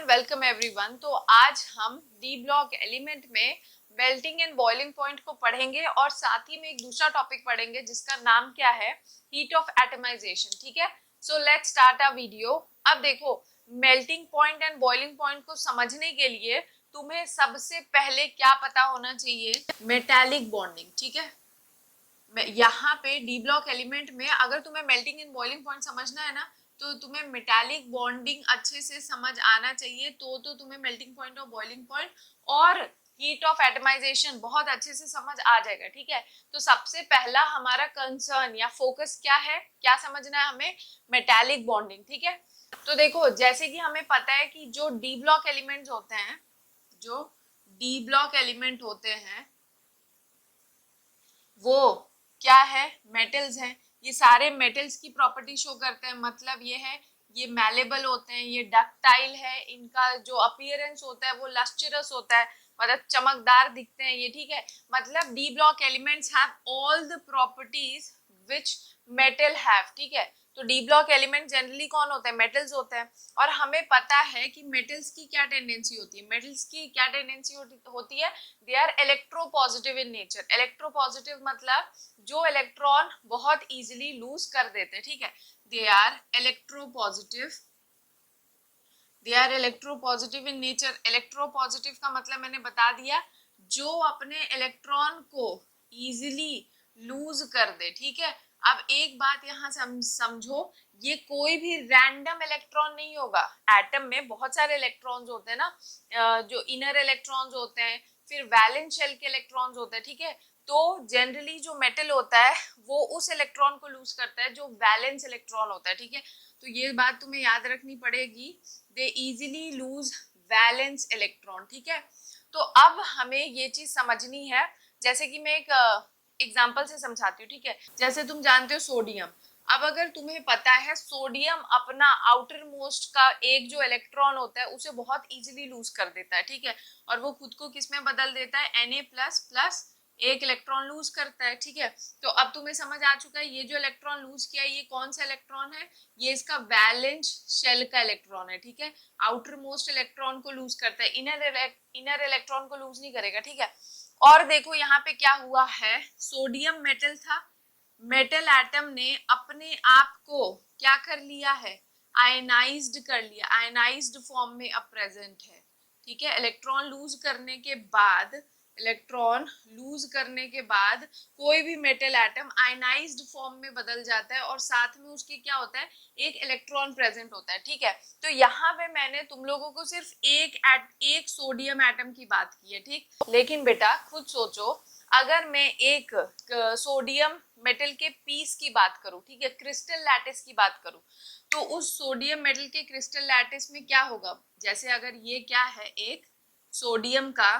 Welcome everyone. तो आज हम डी ब्लॉक एलिमेंट में मेल्टिंग एंड बॉइलिंग पॉइंट को पढ़ेंगे और साथ ही में एक दूसरा टॉपिक पढ़ेंगे जिसका नाम क्या है, हीट ऑफ एटमाइजेशन। ठीक है, so let's start a video. अब देखो, melting point and boiling point को समझने के लिए तुम्हें सबसे पहले क्या पता होना चाहिए, मेटालिक बॉन्डिंग। ठीक है, यहाँ पे डी ब्लॉक एलिमेंट में अगर तुम्हें मेल्टिंग एंड बॉइलिंग पॉइंट समझना है ना, तो तुम्हें मेटालिक बॉन्डिंग अच्छे से समझ आना चाहिए। तो तुम्हें मेल्टिंग पॉइंट और बॉइलिंग पॉइंट और हीट ऑफ एटमाइजेशन बहुत अच्छे से समझ आ जाएगा। ठीक है, तो सबसे पहला हमारा कंसर्न या फोकस क्या है, क्या समझना है हमें, मेटालिक बॉन्डिंग। ठीक है, तो देखो जैसे कि हमें पता है कि जो डी ब्लॉक एलिमेंट्स होते हैं, जो डी ब्लॉक एलिमेंट होते हैं वो क्या है, मेटल्स हैं। ये सारे मेटल्स की प्रॉपर्टी शो करते हैं। मतलब ये है, ये मैलेबल होते हैं, ये डक्टाइल है, इनका जो अपीयरेंस होता है वो लस्ट्रस होता है, मतलब चमकदार दिखते हैं ये। ठीक है, मतलब D block elements have all the properties which metal have. ठीक है, तो डी ब्लॉक एलिमेंट जनरली कौन होते हैं, मेटल्स होते हैं। और हमें पता है कि मेटल्स की क्या टेंडेंसी होती है, मेटल्स की क्या टेंडेंसी होती है, they are electropositive in nature. Electropositive मतलब जो इलेक्ट्रॉन बहुत इजीली लूज कर देते हैं। ठीक है, they are electropositive, they are electropositive in nature. Electropositive का मतलब मैंने बता दिया, जो अपने इलेक्ट्रॉन को इजीली लूज कर दे। ठीक है, अब एक बात यहाँ समझो, ये कोई भी रैंडम इलेक्ट्रॉन नहीं होगा। एटम में बहुत सारे इलेक्ट्रॉन्स होते हैं ना, जो इनर इलेक्ट्रॉन्स होते हैं, फिर वैलेंस शेल के इलेक्ट्रॉन्स होते हैं। ठीक है, तो जनरली जो मेटल होता है वो उस इलेक्ट्रॉन को लूज करता है जो वैलेंस इलेक्ट्रॉन होता है। ठीक है, तो ये बात तुम्हें याद रखनी पड़ेगी, they easily lose valence electron. ठीक है, तो अब हमें ये चीज समझनी है। जैसे कि मैं एक एग्जांपल से समझाती हूँ। ठीक है, जैसे तुम जानते हो सोडियम। अब अगर तुम्हें पता है सोडियम अपना आउटर मोस्ट का एक जो इलेक्ट्रॉन होता है उसे बहुत इजीली लूज कर देता है। ठीक है, और वो खुद को किस में बदल देता है, Na++ एक इलेक्ट्रॉन लूज करता है। ठीक है, तो अब तुम्हें समझ आ चुका है ये जो इलेक्ट्रॉन लूज किया ये कौन सा इलेक्ट्रॉन है, ये इसका वैलेंस शेल का इलेक्ट्रॉन है। ठीक है, आउटर मोस्ट इलेक्ट्रॉन को लूज करता है, इनर इलेक्ट्रॉन को लूज नहीं करेगा। ठीक है, और देखो यहाँ पे क्या हुआ है, सोडियम मेटल था, मेटल एटम ने अपने आप को क्या कर लिया है, आयनाइज्ड कर लिया, आयनाइज्ड फॉर्म में अब प्रेजेंट है। ठीक है, इलेक्ट्रॉन लूज करने के बाद, इलेक्ट्रॉन लूज करने के बाद कोई भी मेटल एटम आयनाइज्ड फॉर्म में बदल जाता है और साथ में उसके क्या होता है, एक इलेक्ट्रॉन प्रेजेंट होता है। ठीक है, तो यहाँ पे मैंने तुम लोगों को सिर्फ एक सोडियम एटम की बात की है। ठीक, लेकिन बेटा खुद सोचो, अगर मैं एक सोडियम मेटल के पीस की बात करूं, ठीक है, क्रिस्टल लैटिस की बात करूं, तो उस सोडियम मेटल के क्रिस्टल लैटिस में क्या होगा, जैसे अगर ये क्या है, एक सोडियम का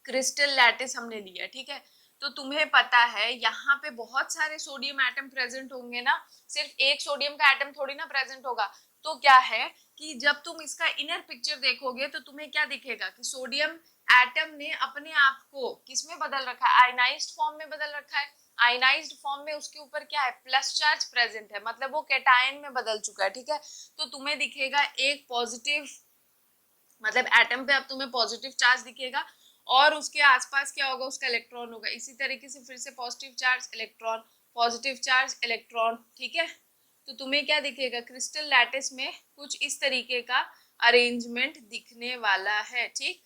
क्रिस्टल लैटिस हमने लिया। ठीक है, तो तुम्हें पता है यहाँ पे बहुत सारे सोडियम एटम प्रेजेंट होंगे ना, सिर्फ एक सोडियम का एटम थोड़ी ना प्रेजेंट होगा। तो क्या है कि जब तुम इसका इनर पिक्चर देखोगे तो तुम्हें क्या दिखेगा कि सोडियम एटम ने अपने आप को किस में बदल रखा है, आयनाइज्ड फॉर्म में बदल रखा है। आयनाइज्ड फॉर्म में उसके ऊपर क्या है, प्लस चार्ज प्रेजेंट है, मतलब वो कैटायन में बदल चुका है। ठीक है, तो तुम्हें दिखेगा एक पॉजिटिव, मतलब एटम पे अब तुम्हें पॉजिटिव चार्ज दिखेगा और उसके आसपास क्या होगा, उसका इलेक्ट्रॉन होगा। इसी तरीके से फिर से positive charge electron, positive charge electron. ठीक है, तो तुम्हें क्या दिखेगा, क्रिस्टल लैटिस में कुछ इस तरीके का अरेंजमेंट दिखने वाला है। ठीक,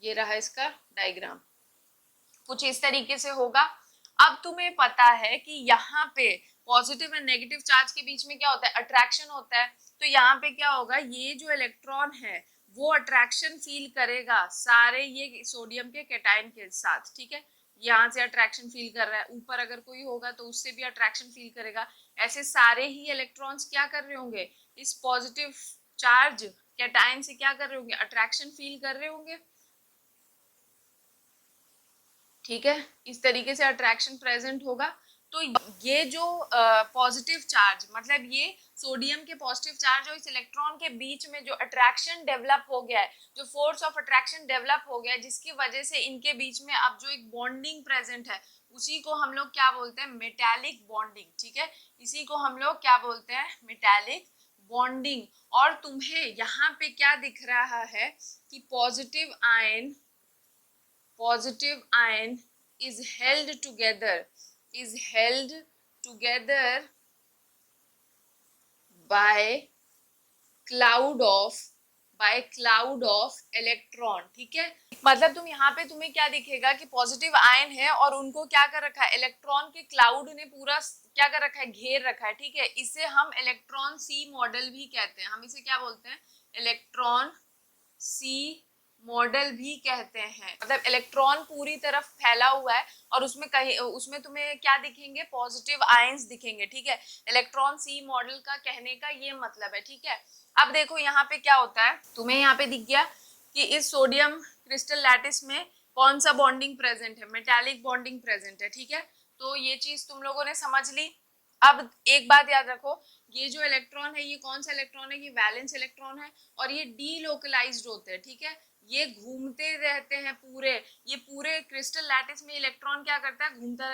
ये रहा इसका डायग्राम, कुछ इस तरीके से होगा। अब तुम्हें पता है कि यहाँ पे पॉजिटिव एंड नेगेटिव चार्ज के बीच में क्या होता है, अट्रैक्शन होता है। तो यहाँ पे क्या होगा, ये जो इलेक्ट्रॉन है वो अट्रैक्शन फील करेगा सारे ये सोडियम के कैटायन के साथ। ठीक है, यहाँ से अट्रैक्शन फील कर रहा है, ऊपर अगर कोई होगा तो उससे भी अट्रैक्शन फील करेगा। ऐसे सारे ही इलेक्ट्रॉन्स क्या कर रहे होंगे, इस पॉजिटिव चार्ज कैटायन से क्या कर रहे होंगे, अट्रैक्शन फील कर रहे होंगे। ठीक है, इस तरीके से अट्रैक्शन प्रेजेंट होगा। तो ये जो पॉजिटिव चार्ज, मतलब ये सोडियम के पॉजिटिव चार्ज और इस इलेक्ट्रॉन के बीच में जो अट्रैक्शन डेवलप हो गया है, जो फोर्स ऑफ अट्रैक्शन डेवलप हो गया है, जिसकी वजह से इनके बीच में अब जो एक बॉन्डिंग प्रेजेंट है, उसी को हम लोग क्या बोलते हैं, मेटालिक बॉन्डिंग। ठीक है, इसी को हम लोग क्या बोलते हैं, मेटालिक बॉन्डिंग, और तुम्हें यहाँ पे क्या दिख रहा है कि positive ion is held together by cloud of electron. ठीक है, मतलब तुम यहाँ पे तुम्हें क्या दिखेगा कि पॉजिटिव आयन है और उनको क्या कर रखा है, इलेक्ट्रॉन के क्लाउड ने पूरा क्या कर रखा है, घेर रखा है। ठीक है, इसे हम इलेक्ट्रॉन सी मॉडल भी कहते हैं। हम इसे क्या बोलते हैं, इलेक्ट्रॉन सी मॉडल भी कहते हैं। मतलब इलेक्ट्रॉन पूरी तरफ फैला हुआ है और उसमें तुम्हें क्या दिखेंगे, पॉजिटिव आयंस दिखेंगे। ठीक है, इलेक्ट्रॉन सी मॉडल का कहने का ये मतलब है। ठीक है, अब देखो यहाँ पे क्या होता है, तुम्हें यहाँ पे दिख गया कि इस सोडियम क्रिस्टल लैटिस में कौन सा बॉन्डिंग प्रेजेंट है, मेटालिक बॉन्डिंग प्रेजेंट है। ठीक है, तो ये चीज तुम लोगों ने समझ ली। अब एक बात याद रखो, ये जो इलेक्ट्रॉन है ये कौन सा इलेक्ट्रॉन है, ये वैलेंस इलेक्ट्रॉन है और ये डीलोकलाइज्ड होते हैं। ठीक है, ये घूमते रहते हैं ये पूरे क्रिस्टल लैटिस में इलेक्ट्रॉन क्या करता है, घूमता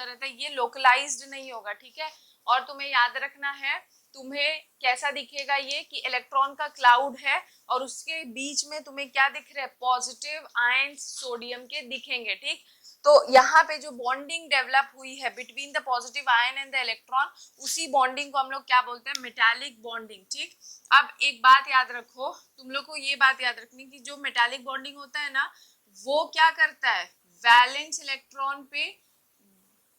रहता है, ये लोकलाइज्ड नहीं होगा। ठीक है, और तुम्हें याद रखना है, तुम्हें कैसा दिखेगा ये कि इलेक्ट्रॉन का क्लाउड है और उसके बीच में तुम्हें क्या दिख रहा है, पॉजिटिव आयन सोडियम के दिखेंगे। ठीक, तो यहाँ पे जो बॉन्डिंग डेवलप हुई है between the positive ion and the electron, उसी बॉन्डिंग को हम लोग क्या बोलते हैं, मेटालिक बॉन्डिंग। ठीक, अब एक बात याद रखो, तुम लोग को ये बात याद रखनी कि जो मेटालिक बॉन्डिंग होता है ना, वो क्या करता है, वैलेंस इलेक्ट्रॉन पे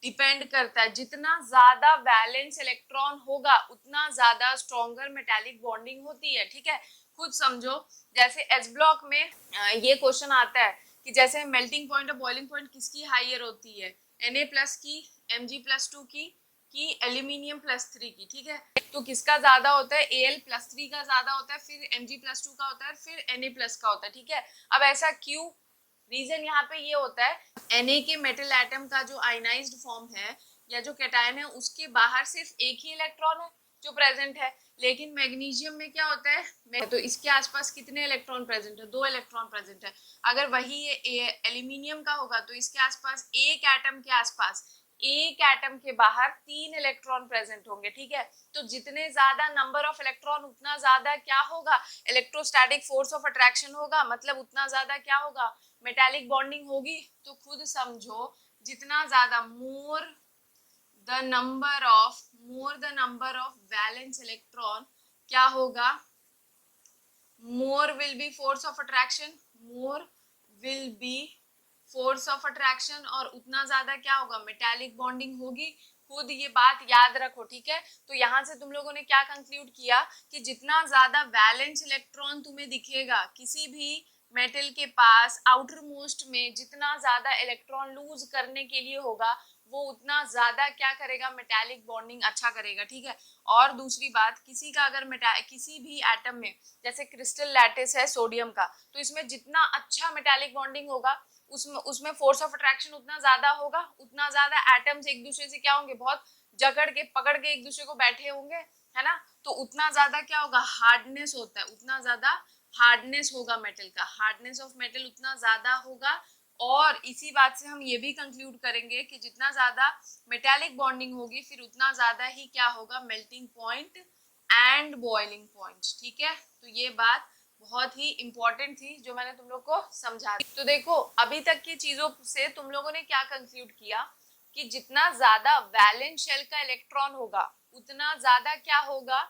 डिपेंड करता है। जितना ज्यादा वैलेंस इलेक्ट्रॉन होगा उतना ज्यादा स्ट्रॉन्गर मेटालिक बॉन्डिंग होती है। ठीक है, खुद समझो, जैसे एच ब्लॉक में ये क्वेश्चन आता है कि जैसे मेल्टिंग पॉइंट और बॉइलिंग पॉइंट किसकी हाइयर होती है, Na+ की, Mg+2 की एल्यूमिनियम+3 की। ठीक है, तो किसका ज्यादा होता है, Al+3 का ज्यादा होता है, फिर Mg+2 का होता है, फिर Na+ का होता है। ठीक है, अब ऐसा क्यों, रीजन यहाँ पे ये होता है, Na के मेटल एटम का जो आयनाइज्ड फॉर्म है या जो कैटायन है, उसके बाहर सिर्फ एक ही इलेक्ट्रॉन है जो प्रेजेंट है, लेकिन मैग्नीशियम में क्या होता है, तो इसके आसपास कितने इलेक्ट्रॉन प्रेजेंट है, 2 इलेक्ट्रॉन प्रेजेंट है। अगर वही एल्यूमिनियम का होगा तो इसके आसपास एक एटम के आसपास, एक एटम के बाहर 3 इलेक्ट्रॉन प्रेजेंट होंगे। ठीक है, तो जितने ज्यादा नंबर ऑफ इलेक्ट्रॉन उतना ज्यादा क्या होगा, इलेक्ट्रोस्टैटिक फोर्स ऑफ अट्रैक्शन होगा, मतलब उतना ज्यादा क्या होगा, मेटालिक बॉन्डिंग होगी। तो खुद समझो, जितना ज्यादा more the number of valence electron क्या होगा, more will be force of attraction, और उतना ज्यादा क्या होगा, मेटालिक बॉन्डिंग होगी। खुद ये बात याद रखो। ठीक है, तो यहाँ से तुम लोगों ने क्या कंक्लूड किया कि जितना ज्यादा वैलेंस इलेक्ट्रॉन तुम्हें दिखेगा किसी भी मेटल के पास, आउटर मोस्ट में जितना ज्यादा इलेक्ट्रॉन लूज करने के लिए होगा, वो उतना ज्यादा क्या करेगा, मेटालिक बॉन्डिंग अच्छा करेगा। ठीक है, और दूसरी बात, किसी का अगर किसी भी एटम में, जैसे क्रिस्टल लैटिस है सोडियम का, तो इसमें जितना अच्छा मेटालिक बॉन्डिंग होगा उसमें फोर्स ऑफ अट्रैक्शन उतना ज्यादा होगा, उतना ज्यादा एटम्स एक दूसरे से क्या होंगे, बहुत जकड़ के पकड़ के एक दूसरे को बैठे होंगे, है ना, तो उतना ज्यादा क्या होगा, हार्डनेस होता है, उतना ज्यादा हार्डनेस होगा मेटल का, हार्डनेस ऑफ मेटल उतना ज्यादा होगा। और इसी बात से हम ये भी कंक्लूड करेंगे कि जितना ज्यादा मेटालिक बॉन्डिंग होगी फिर उतना ज्यादा ही क्या होगा, melting point and boiling point. ठीक है, तो ये बात बहुत ही इंपॉर्टेंट थी जो मैंने तुम लोग को समझा दी। तो देखो, अभी तक की चीजों से तुम लोगों ने क्या कंक्लूड किया कि जितना ज्यादा वैलेंस शेल का इलेक्ट्रॉन होगा उतना ज्यादा क्या होगा,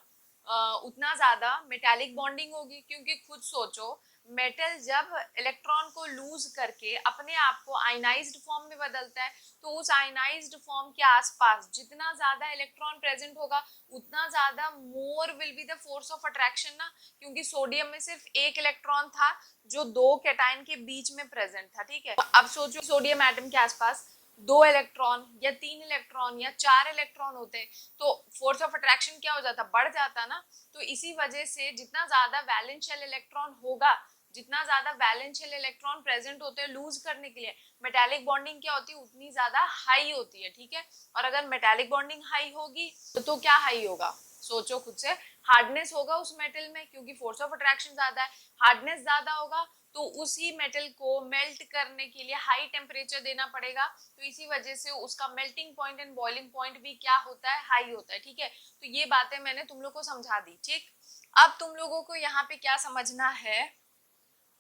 उतना ज्यादा मेटालिक बॉन्डिंग होगी। क्योंकि खुद सोचो, मेटल जब इलेक्ट्रॉन को लूज करके अपने आप को आयनाइज्ड फॉर्म में बदलता है, तो उस आयनाइज्ड फॉर्म के आसपास जितना ज्यादा इलेक्ट्रॉन प्रेजेंट होगा उतना ज्यादा more will be the force of attraction ना, क्योंकि सोडियम में सिर्फ एक इलेक्ट्रॉन था जो 2 कैटायन के बीच में प्रेजेंट था। ठीक है, अब सोचो सोडियम एटम के आसपास 2 इलेक्ट्रॉन या 3 इलेक्ट्रॉन या 4 इलेक्ट्रॉन होते तो फोर्स ऑफ अट्रैक्शन क्या हो जाता, बढ़ जाता ना। तो इसी वजह से जितना ज्यादा वैलेंस शेल इलेक्ट्रॉन होगा, जितना ज्यादा वैलेंस शेल इलेक्ट्रॉन प्रेजेंट होते हैं लूज करने के लिए, मेटालिक बॉन्डिंग क्या होती है, उतनी ज्यादा हाई होती है। ठीक है, और अगर मेटालिक बॉन्डिंग हाई होगी तो क्या हाई होगा, सोचो खुद से, हार्डनेस होगा उस मेटल में क्योंकि फोर्स ऑफ अट्रैक्शन ज्यादा है, हार्डनेस ज्यादा होगा तो उसी मेटल को मेल्ट करने के लिए हाई टेम्परेचर देना पड़ेगा, तो इसी वजह से उसका melting point and boiling point भी क्या होता है, हाई होता है। ठीक है, तो ये बातें मैंने तुम लोग को समझा दी। ठीक, अब तुम लोगों को यहाँ पे क्या समझना है,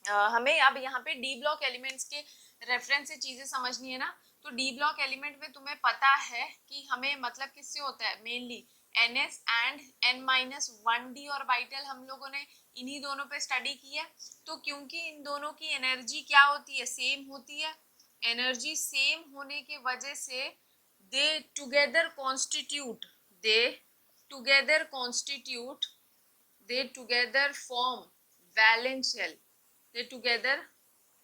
हमें अब यहाँ पे डी ब्लॉक एलिमेंट्स के रेफरेंस से चीजें समझनी है ना। तो डी ब्लॉक एलिमेंट में तुम्हें पता है कि हमें मतलब किससे होता है, mainly NS and N-1d orbital, हम लोगों ने इन्हीं दोनों पे स्टडी की है। तो क्योंकि इन दोनों की एनर्जी क्या होती है, सेम होती है, एनर्जी सेम होने के वजह से they together constitute they together constitute they together form valence shell, they together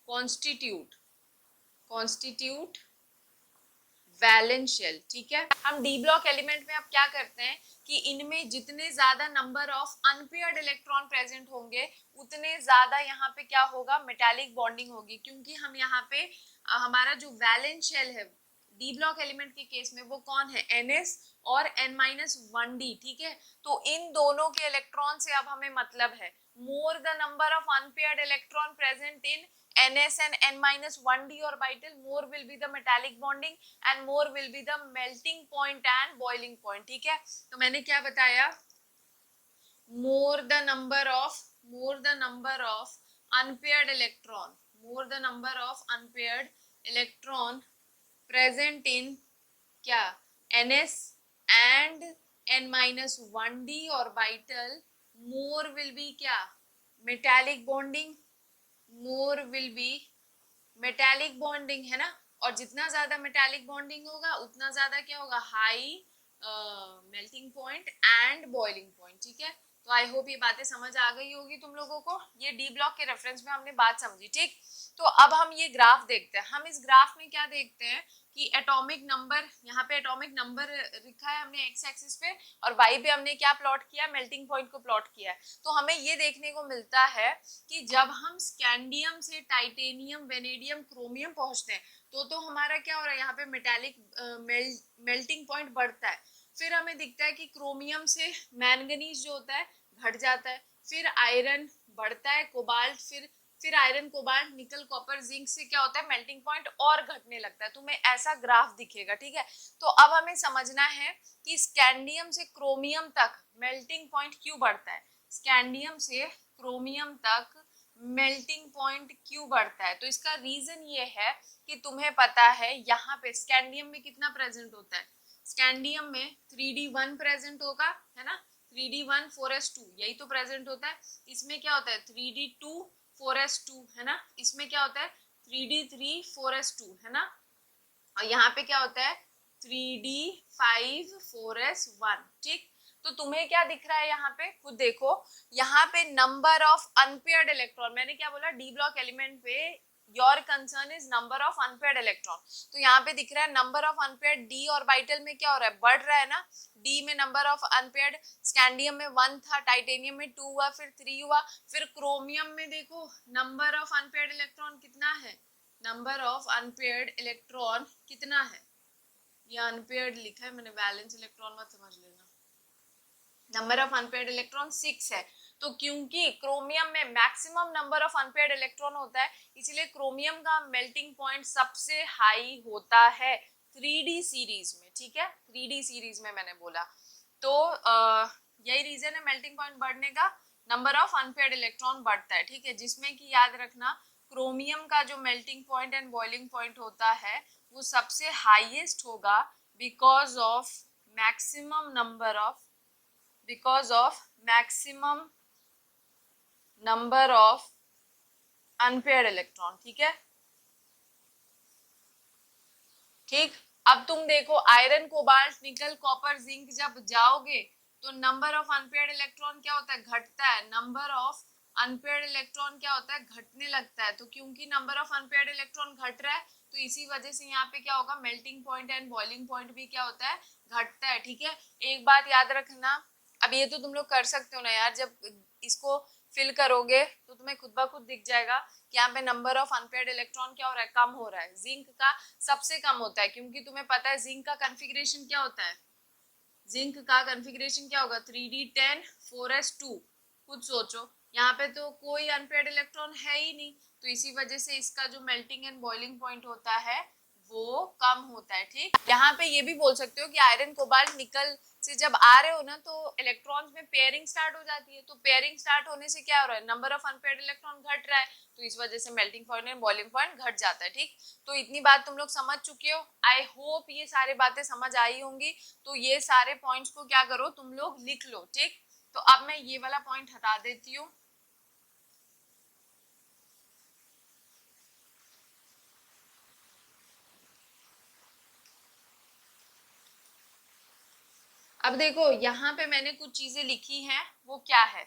constitute valence shell. ठीक है, हम डी ब्लॉक एलिमेंट में अब क्या करते हैं कि इनमें जितने ज्यादा number of unpaired electron present होंगे उतने ज्यादा यहाँ पे क्या होगा, मेटालिक बॉन्डिंग होगी, क्योंकि हम यहाँ पे हमारा जो वैलेंस शेल है डी ब्लॉक एलिमेंट के केस में वो कौन है, NS और N-1d। ठीक है, तो इन दोनों के इलेक्ट्रॉन से अब हमें मतलब है, more the number of unpaired electron present in NS and N-1d orbital, more will be the metallic bonding and more will be the melting point and boiling point। ठीक है, तो मैंने क्या बताया, more the number of unpaired electron present in क्या, NS and N-1d orbital, more will be क्या, metallic bonding, more will be metallic bonding, है ना। और जितना ज्यादा मेटालिक बॉन्डिंग होगा उतना ज्यादा क्या होगा, high melting point and boiling point. ठीक है, तो आई होप ये बातें समझ आ गई होगी तुम लोगों को, ये डी ब्लॉक के रेफरेंस में हमने बात समझी। ठीक, तो अब हम ये ग्राफ देखते हैं। हम इस ग्राफ में क्या देखते हैं कि एटॉमिक नंबर, यहाँ पे एटॉमिक नंबर लिखा है हमने एक्स एक्सिस पे, और वाई पे हमने क्या प्लॉट किया, मेल्टिंग पॉइंट को प्लॉट किया है। तो हमें ये देखने को मिलता है कि जब हम स्कैंडियम से टाइटेनियम, वेनेडियम, क्रोमियम पहुंचते हैं तो हमारा क्या हो रहा है, यहाँ पे मेटालिक मेल्टिंग पॉइंट बढ़ता है। फिर हमें दिखता है कि क्रोमियम से मैंगनीज जो होता है घट जाता है, फिर आयरन बढ़ता है, कोबाल्ट, फिर आयरन, कोबाल्ट, निकल, कॉपर, जिंक से क्या होता है, मेल्टिंग पॉइंट और घटने लगता है। तुम्हें ऐसा ग्राफ दिखेगा। ठीक है, तो अब हमें समझना है कि स्कैंडियम से क्रोमियम तक मेल्टिंग पॉइंट क्यों बढ़ता है, स्कैंडियम से क्रोमियम तक मेल्टिंग पॉइंट क्यों बढ़ता है। तो इसका रीजन ये है कि तुम्हें पता है यहाँ पे स्कैंडियम में कितना प्रेजेंट होता है, स्कैंडियम में 3d1 प्रेजेंट होगा, है ना, 3d1 4s2 यही तो प्रेजेंट होता है। इसमें क्या होता है 3d2 4s2, है ना, इसमें क्या होता है 3d3 4s2, है ना, और यहाँ पे क्या होता है 3d5 4s1। ठीक, तो तुम्हें क्या दिख रहा है यहाँ पे, खुद देखो, यहाँ पे नंबर ऑफ अनपेयर्ड इलेक्ट्रॉन, मैंने क्या बोला, डी ब्लॉक एलिमेंट पे your concern is number of unpaired electron. तो यहाँ पे दिख रहा है number of unpaired D orbital में क्या हो रहा है, बढ़ रहा है ना, डी में नंबर ऑफ अनपेयर्ड, स्कैंडियम में 1 था, टाइटेनियम में 2 हुआ, फिर 3 हुआ, फिर क्रोमियम में देखो नंबर ऑफ अनपेयर्ड इलेक्ट्रॉन कितना है, नंबर ऑफ अनपेयर्ड इलेक्ट्रॉन कितना है, ये अनपेयर्ड लिखा है मैंने, वैलेंस इलेक्ट्रॉन मत समझ लेना, नंबर ऑफ अनपेयर्ड इलेक्ट्रॉन 6 है। तो क्योंकि क्रोमियम में maximum number of unpaired electron होता है, इसलिए क्रोमियम का मेल्टिंग पॉइंट सबसे हाई होता है 3D सीरीज में। ठीक है, 3D सीरीज में मैंने बोला, तो यही रीजन है मेल्टिंग पॉइंट बढ़ने का, नंबर ऑफ अनपेयर्ड इलेक्ट्रॉन बढ़ता है। ठीक है, जिसमें कि याद रखना क्रोमियम का जो melting point and boiling point होता है वो सबसे हाईएस्ट होगा because of maximum number of unpaired electron. ठीक है, ठीक, अब तुम देखो आयरन, कोबाल्ट, निकल, कॉपर, जिंक जब जाओगे तो नंबर ऑफ अनपेयर्ड इलेक्ट्रॉन क्या होता है, घटता है, नंबर ऑफ अनपेयर्ड इलेक्ट्रॉन क्या होता है, घटने लगता है। तो क्योंकि नंबर ऑफ अनपेयर्ड इलेक्ट्रॉन घट रहा है तो इसी वजह से यहाँ पे क्या होगा, melting point and boiling point भी क्या होता है, घटता है। ठीक है, एक बात याद रखना, अब ये तो तुम लोग कर सकते हो ना यार, जब इसको फिल करोगे तो तुम्हें खुद ब खुद दिख जाएगा कि यहाँ पे नंबर ऑफ अनपेयर्ड इलेक्ट्रॉन क्या हो रहा है, कम हो रहा है। जिंक का सबसे कम होता है क्योंकि तुम्हें पता है जिंक का कॉन्फ़िगरेशन क्या होता है, जिंक का कॉन्फ़िगरेशन क्या होगा 3d10 4s2। खुद सोचो, यहाँ पे तो कोई अनपेयर्ड इलेक्ट्रॉन है ही नहीं, तो इसी वजह से इसका जो मेल्टिंग एंड बॉइलिंग पॉइंट होता है वो कम होता है। ठीक, यहाँ पे ये भी बोल सकते हो कि आयरन कोबाल्ट निकल से जब आ रहे हो ना तो इलेक्ट्रॉन्स में पेयरिंग स्टार्ट हो जाती है, तो पेयरिंग स्टार्ट होने से क्या हो रहा है, नंबर ऑफ अनपेयर्ड इलेक्ट्रॉन घट रहा है, तो इस वजह से melting point and boiling point घट जाता है। ठीक, तो इतनी बात तुम लोग समझ चुके हो, आई होप ये सारी बातें समझ आई होंगी। तो ये सारे पॉइंट्स को क्या करो, तुम लोग लिख लो। ठीक, तो अब मैं ये वाला पॉइंट हटा देती हूँ। अब देखो यहाँ पे मैंने कुछ चीजें लिखी हैं, वो क्या है,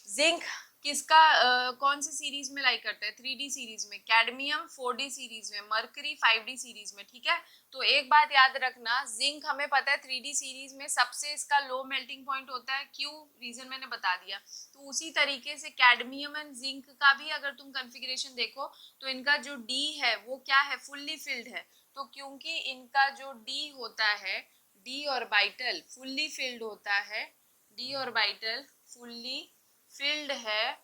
जिंक किसका कौन सी सीरीज में लाइक करता है, 3D सीरीज में, कैडमियम 4D सीरीज में, मरकरी 5D सीरीज में। ठीक है, तो एक बात याद रखना, जिंक हमें पता है 3D सीरीज में सबसे इसका लो मेल्टिंग पॉइंट होता है, क्यों, रीजन मैंने बता दिया। तो उसी तरीके से कैडमियम एंड जिंक का भी अगर तुम कॉन्फ़िगरेशन देखो तो इनका जो डी है वो क्या है, फुल्ली फिल्ड है। तो क्योंकि इनका जो डी होता है, डी ऑर्बिटल फुल्ली फिल्ड होता है, डी ऑर्बिटल फुल्ली फिल्ड है,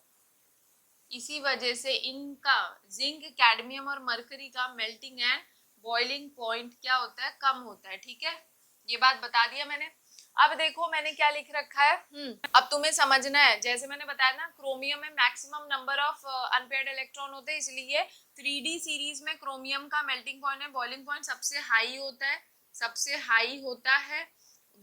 इसी वजह से इनका जिंक, कैडमियम और मरकरी का मेल्टिंग एंड बॉइलिंग पॉइंट क्या होता है, कम होता है। ठीक है, ये बात बता दिया मैंने। अब देखो मैंने क्या लिख रखा है, अब तुम्हें समझना है, जैसे मैंने बताया ना क्रोमियम में maximum number of unpaired electron होते हैं, इसलिए 3D सीरीज में क्रोमियम का melting point and boiling point सबसे हाई होता है, सबसे हाई होता है।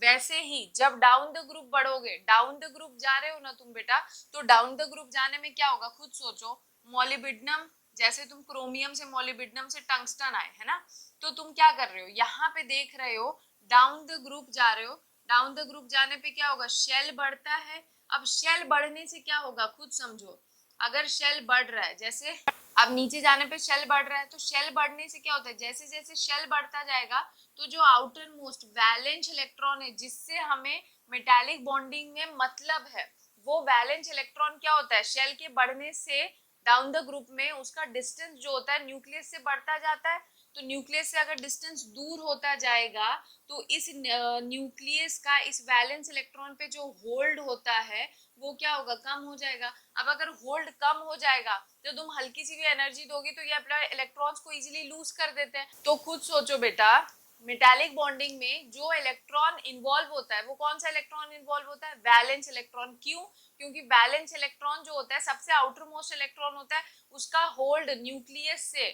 वैसे ही जब डाउन द ग्रुप बढ़ोगे, डाउन द ग्रुप जा रहे हो ना तुम बेटा, तो डाउन द ग्रुप जाने में क्या होगा, खुद सोचो, मॉलिब्डिनम, जैसे तुम क्रोमियम से मॉलिब्डिनम से टंगस्टन आए है ना, तो तुम क्या कर रहे हो, यहाँ पे देख रहे हो डाउन द ग्रुप जा रहे हो, डाउन द ग्रुप जाने पे क्या होगा, शेल बढ़ता है। अब शेल बढ़ने से क्या होगा, खुद समझो, अगर शेल बढ़ रहा है, जैसे अब नीचे जाने पे शेल बढ़ रहा है, तो शेल बढ़ने से क्या होता है, जैसे जैसे शेल बढ़ता जाएगा तो जो आउटर मोस्ट वैलेंस इलेक्ट्रॉन है, जिससे हमें मेटालिक बॉन्डिंग में मतलब है, वो वैलेंस इलेक्ट्रॉन क्या होता है, शेल के बढ़ने से डाउन द ग्रुप में उसका डिस्टेंस जो होता है न्यूक्लियस से बढ़ता जाता है। तो न्यूक्लियस से अगर डिस्टेंस दूर होता जाएगा तो इस न्यूक्लियस का इस वैलेंस इलेक्ट्रॉन पे जो होल्ड होता है वो क्या होगा, कम हो जाएगा। अब अगर होल्ड कम हो जाएगा तो तुम हल्की सी भी एनर्जी दोगे तो ये अपने इलेक्ट्रॉन्स को इजीली लूज कर देते हैं। तो खुद सोचो बेटा, मेटालिक बॉन्डिंग में जो इलेक्ट्रॉन इन्वॉल्व होता है वो कौन सा इलेक्ट्रॉन इन्वॉल्व होता है, वैलेंस इलेक्ट्रॉन। क्यों, क्योंकि वैलेंस इलेक्ट्रॉन जो होता है सबसे आउटर मोस्ट इलेक्ट्रॉन होता है, उसका होल्ड न्यूक्लियस से,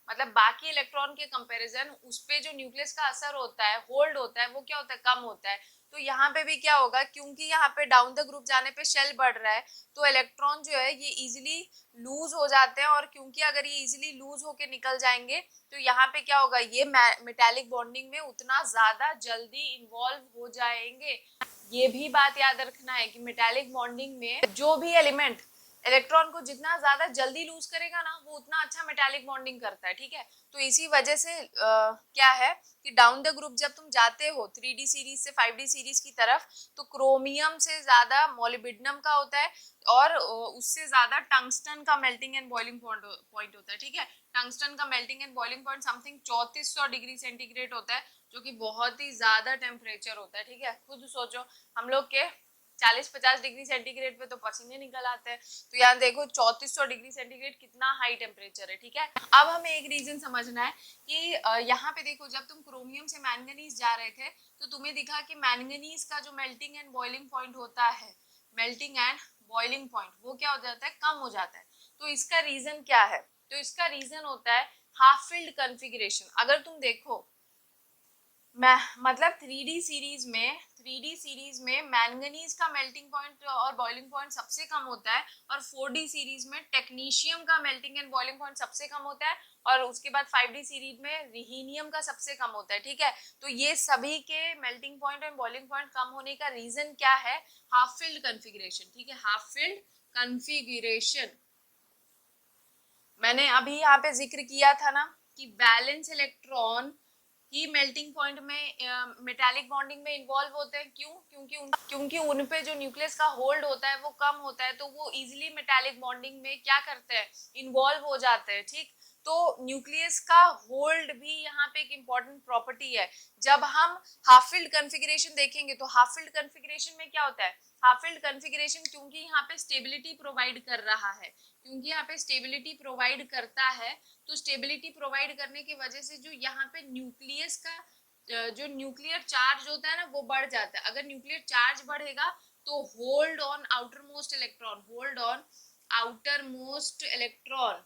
मतलब बाकी इलेक्ट्रॉन के कंपैरिजन उस पे जो न्यूक्लियस का असर होता है, होल्ड होता है, वो क्या होता है, कम होता है। तो यहाँ पे भी क्या होगा, क्योंकि यहाँ पे डाउन द ग्रुप जाने पे शेल बढ़ रहा है तो इलेक्ट्रॉन जो है ये इजीली लूज हो जाते हैं, और क्योंकि अगर ये इजीली लूज होके निकल जाएंगे तो यहाँ पे क्या होगा, ये मेटालिक बॉन्डिंग में उतना ज्यादा जल्दी इन्वॉल्व हो जाएंगे। ये भी बात याद रखना है कि मेटालिक बॉन्डिंग में जो भी एलिमेंट इलेक्ट्रॉन को जितना ज्यादा जल्दी लूज करेगा ना वो उतना अच्छा मेटालिक बॉन्डिंग करता है। ठीक है, तो इसी वजह से क्या है कि डाउन द ग्रुप जब तुम जाते हो 3D सीरीज से 5D सीरीज की तरफ, तो क्रोमियम से ज्यादा मॉलिब्डिनम का होता है, और उससे ज्यादा टंगस्टन का मेल्टिंग एंड बॉइलिंग पॉइंट होता है। ठीक है, टंगस्टन का melting and boiling point something 3400 degree centigrade होता है, जो कि बहुत ही ज्यादा टेम्परेचर होता है। ठीक है, खुद सोचो, हम लोग के 40-50 डिग्री सेंटीग्रेड पे तो पसीने निकल आते हैं, तो यहाँ देखो 3400 डिग्री सेंटीग्रेड कितना हाई टेम्परेचर है। ठीक है, अब हमें एक रीजन समझना है कि यहाँ पे देखो, जब तुम क्रोमियम से मैंगनीज जा रहे थे तो तुम्हें दिखा कि मैंगनीज का जो मेल्टिंग एंड बॉइलिंग पॉइंट होता है, मेल्टिंग एंड बॉइलिंग पॉइंट, वो क्या हो जाता है, कम हो जाता है। तो इसका रीजन क्या है, तो इसका रीजन होता है हाफ फिल्ड कॉन्फ़िगरेशन। अगर तुम देखो मतलब 3D सीरीज में मैंगनीज का मेल्टिंग पॉइंट और बॉइलिंग पॉइंट सबसे कम होता है, और 4D सीरीज में टेक्नीशियम का मेल्टिंग एंड बॉइलिंग पॉइंट सबसे कम होता है, और उसके बाद 5D सीरीज में रिहीनियम का सबसे कम होता है। ठीक है, तो ये सभी के melting point and boiling point कम होने का रीजन क्या है, हाफ फिल्ड कॉन्फ़िगरेशन। ठीक है, हाफ फिल्ड कॉन्फ़िगरेशन मैंने अभी यहाँ पे जिक्र किया था ना कि वैलेंस इलेक्ट्रॉन ही मेल्टिंग पॉइंट में मेटालिक बॉन्डिंग में इन्वॉल्व होते हैं। क्यों, क्योंकि उन पे जो न्यूक्लियस का होल्ड होता है वो कम होता है, तो वो इजीली मेटालिक बॉन्डिंग में क्या करते हैं, इन्वॉल्व हो जाते हैं। ठीक, तो न्यूक्लियस का होल्ड भी यहाँ पे एक इम्पॉर्टेंट प्रॉपर्टी है। जब हम हाफ फील्ड कॉन्फ़िगरेशन देखेंगे तो हाफ फील्ड कॉन्फ़िगरेशन में क्या होता है, हाफ फील्ड कॉन्फ़िगरेशन क्योंकि यहाँ पे स्टेबिलिटी प्रोवाइड कर रहा है, क्योंकि यहाँ पे स्टेबिलिटी प्रोवाइड करता है, तो स्टेबिलिटी प्रोवाइड करने की वजह से जो यहाँ पे न्यूक्लियस का जो न्यूक्लियर चार्ज होता है ना वो बढ़ जाता है। अगर न्यूक्लियर चार्ज बढ़ेगा तो hold on outer most electron, hold on outer most electron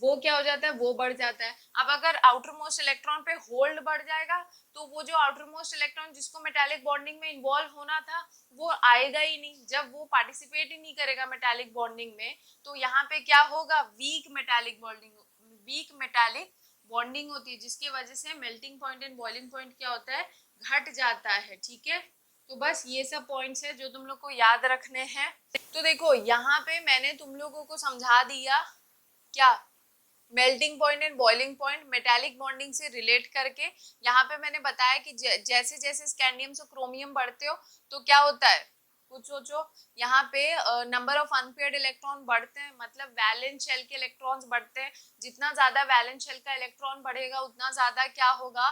वो क्या हो जाता है, वो बढ़ जाता है। अब अगर आउटर मोस्ट इलेक्ट्रॉन पे होल्ड बढ़ जाएगा तो वो जो आउटर मोस्ट इलेक्ट्रॉन जिसको मेटालिक बॉन्डिंग में इन्वॉल्व होना था वो आएगा ही नहीं। जब वो पार्टिसिपेट ही नहीं करेगा मेटालिक बॉन्डिंग में तो यहाँ पे क्या होगा, weak metallic bonding, weak metallic bonding होती है, जिसकी वजह से melting point and boiling point क्या होता है, घट जाता है। ठीक है, तो बस ये सब पॉइंट्स है जो तुम लोग को याद रखने हैं। तो देखो यहाँ पे मैंने तुम लोगों को समझा दिया क्या, melting point and boiling point metallic bonding से रिलेट करके। यहाँ पे मैंने बताया कि जैसे जैसे स्कैंडियम से क्रोमियम बढ़ते हो तो क्या होता है, कुछ सोचो, यहाँ पे नंबर ऑफ अनपेयर्ड इलेक्ट्रॉन बढ़ते हैं, मतलब वैलेंस शेल के इलेक्ट्रॉन्स बढ़ते हैं। जितना ज्यादा वैलेंस शेल का इलेक्ट्रॉन बढ़ेगा उतना ज्यादा क्या होगा,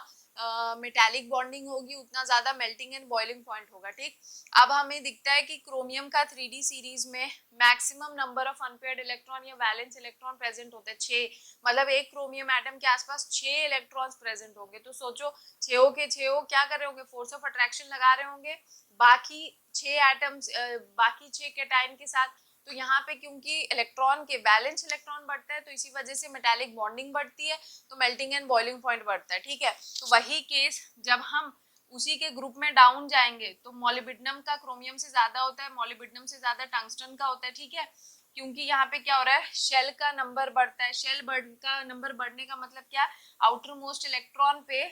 मेटालिक बॉन्डिंग होगी, उतना ज्यादा मेल्टिंग एंड बॉइलिंग पॉइंट होगा। ठीक, अब हमें दिखता है कि क्रोमियम का 3D सीरीज में maximum number of unpaired electron या वैलेंस इलेक्ट्रॉन प्रेजेंट होते हैं 6, मतलब एक क्रोमियम एटम के आसपास 6 इलेक्ट्रॉन्स प्रेजेंट होंगे। तो सोचो 6 के 6 क्या कर रहे होंगे, फोर्स ऑफ अट्रैक्शन लगा रहे होंगे बाकी 6 एटम्स, बाकी 6 कैटायन के साथ। तो यहाँ पे क्योंकि इलेक्ट्रॉन के बैलेंस इलेक्ट्रॉन बढ़ता है तो इसी वजह से मेटालिक बॉन्डिंग बढ़ती है, तो मेल्टिंग एंड बॉइलिंग पॉइंट बढ़ता है। ठीक है, तो वही केस जब हम उसी के ग्रुप में डाउन जाएंगे तो मॉलिब्डेनम का क्रोमियम से ज्यादा होता है, मॉलिब्डेनम से ज्यादा टंगस्टन का होता है। ठीक है, क्योंकि यहाँ पे क्या हो रहा है, शेल का नंबर बढ़ता है, शेल का नंबर बढ़ने का मतलब क्या, आउटर मोस्ट इलेक्ट्रॉन पे,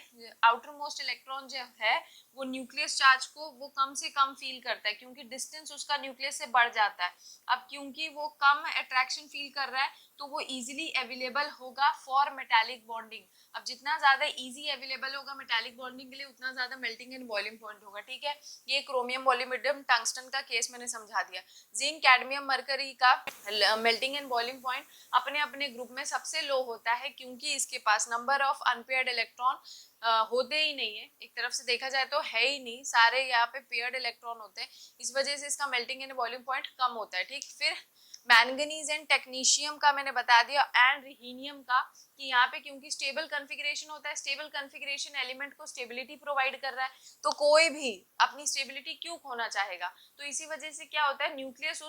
आउटर मोस्ट इलेक्ट्रॉन जो है वो न्यूक्लियस चार्ज को वो कम से कम फील करता है क्योंकि डिस्टेंस उसका न्यूक्लियस से बढ़ जाता है। अब क्योंकि वो कम अट्रैक्शन फील कर रहा है तो वो इजीली अवेलेबल होगा फॉर मेटालिक बॉन्डिंग। अब जितना ज्यादा इजी अवेलेबल होगा मेटालिक बॉन्डिंग के लिए उतना ज्यादा मेल्टिंग एंड बॉइलिंग पॉइंट होगा। ठीक है, ये क्रोमियम मॉलिब्डेनम टंगस्टन का केस मैंने समझा दिया। जिंक कैडमियम मरकरी का मेल्टिंग एंड बॉइलिंग पॉइंट अपने अपने ग्रुप में सबसे लो होता है क्योंकि इसके पास नंबर ऑफ अनपेयर्ड इलेक्ट्रॉन होते ही नहीं है, एक तरफ से देखा जाए तो है ही नहीं, सारे यहाँ पे पेयर्ड इलेक्ट्रॉन होते हैं, इस वजह से इसका मेल्टिंग एंड बॉइलिंग पॉइंट कम होता है। ठीक, फिर मैंगनीज एंड टेक्नीशियम का मैंने बता दिया एंड रिहीनियम का कि यहाँ पे क्योंकि स्टेबल कॉन्फ़िगरेशन होता है, स्टेबल कॉन्फ़िगरेशन एलिमेंट को स्टेबिलिटी प्रोवाइड कर रहा है, तो कोई भी अपनी स्टेबिलिटी क्यों खोना चाहेगा, तो इसी वजह से क्या होता है न्यूक्लियस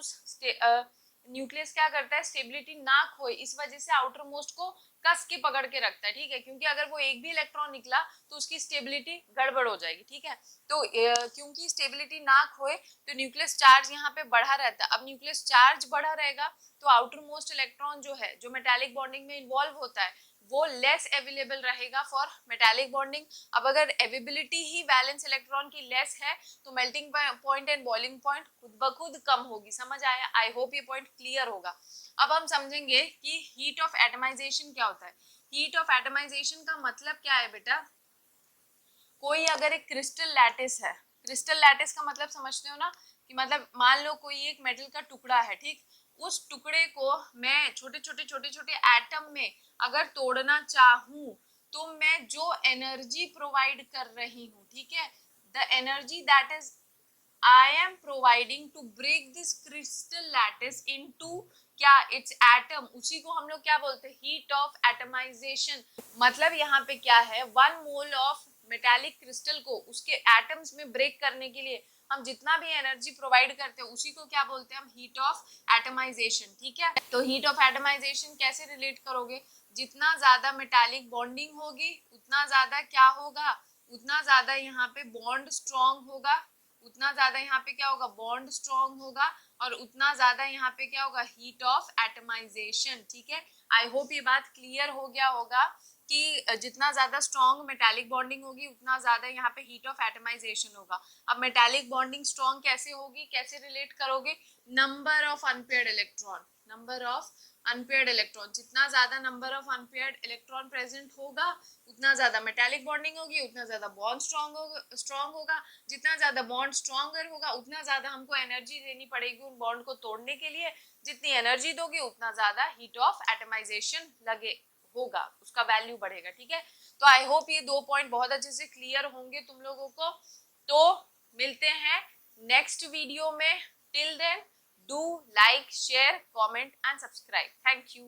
न्यूक्लियस क्या करता है, स्टेबिलिटी ना खोए, इस वजह से आउटर मोस्ट को कस के पकड़ के रखता है। ठीक है, क्योंकि अगर वो एक भी इलेक्ट्रॉन निकला तो उसकी स्टेबिलिटी गड़बड़ हो जाएगी। ठीक है, तो क्योंकि स्टेबिलिटी ना खोए तो न्यूक्लियस चार्ज यहाँ पे बढ़ा रहता है। अब न्यूक्लियस चार्ज बढ़ा रहेगा तो आउटर मोस्ट इलेक्ट्रॉन जो है जो मेटालिक बॉन्डिंग में इन्वॉल्व होता है वो लेस अवेलेबल रहेगा फॉर मेटालिक बॉन्डिंग। अब अगर अवेबिलिटी ही वैलेंस इलेक्ट्रॉन की लेस है तो melting point and boiling point खुद ब खुद कम होगी। समझ आया, आई होप ये पॉइंट क्लियर होगा। अब हम समझेंगे कि हीट ऑफ एटमाइजेशन क्या होता है। हीट ऑफ एटमाइजेशन का मतलब क्या है बेटा, कोई अगर एक क्रिस्टल लैटिस है, क्रिस्टल लैटिस का मतलब समझते हो ना, कि मतलब मान लो कोई एक मेटल का टुकड़ा है, ठीक, उस टुकड़े को मैं छोटे छोटे छोटे छोटे एटम में अगर तोड़ना चाहूं तो मैं जो एनर्जी प्रोवाइड कर रही हूँ, ठीक है, the energy that is I am providing to break this crystal lattice into क्या इट्स एटम, उसी को हम लोग क्या बोलते हैं, हीट ऑफ एटमाइजेशन। मतलब यहाँ पे क्या है, 1 मोल ऑफ मेटालिक क्रिस्टल को उसके एटम्स में ब्रेक करने के लिए हम जितना भी एनर्जी प्रोवाइड करते हैं उसी को क्या बोलते हैं हम, हीट ऑफ एटमाइजेशन। ठीक है, तो हीट ऑफ एटमाइजेशन कैसे रिलेट करोगे, जितना ज्यादा मेटालिक बॉन्डिंग होगी उतना ज्यादा क्या होगा, उतना ज्यादा यहाँ पे बॉन्ड स्ट्रॉन्ग होगा, उतना ज्यादा यहाँ पे क्या होगा, बॉन्ड स्ट्रॉन्ग होगा, और उतना ज्यादा यहाँ पे क्या होगा, हीट ऑफ एटमाइजेशन। ठीक है, आई होप ये बात क्लियर हो गया होगा कि जितना ज्यादा स्ट्रॉन्ग मेटालिक बॉन्डिंग होगी उतना ज्यादा यहाँ पे हीट ऑफ एटमाइजेशन होगा। अब मेटालिक बॉन्डिंग स्ट्रॉन्ग कैसे होगी, कैसे रिलेट करोगे, number of unpaired electron, number of unpaired electron, जितना ज्यादा number of unpaired electron present होगा उतना ज्यादा मेटालिक बॉन्डिंग होगी, उतना ज्यादा बॉन्ड स्ट्रॉन्ग होगा, जितना ज्यादा बॉन्ड स्ट्रॉन्गर होगा उतना ज्यादा हमको एनर्जी देनी पड़ेगी उन बॉन्ड को तोड़ने के लिए, जितनी एनर्जी दोगे उतना ज्यादा हीट ऑफ एटमाइजेशन लगे होगा, उसका वैल्यू बढ़ेगा। ठीक है, तो आई होप ये 2 पॉइंट बहुत अच्छे से क्लियर होंगे तुम लोगों को। तो मिलते हैं नेक्स्ट वीडियो में। Till then do like, share, comment and subscribe. Thank you.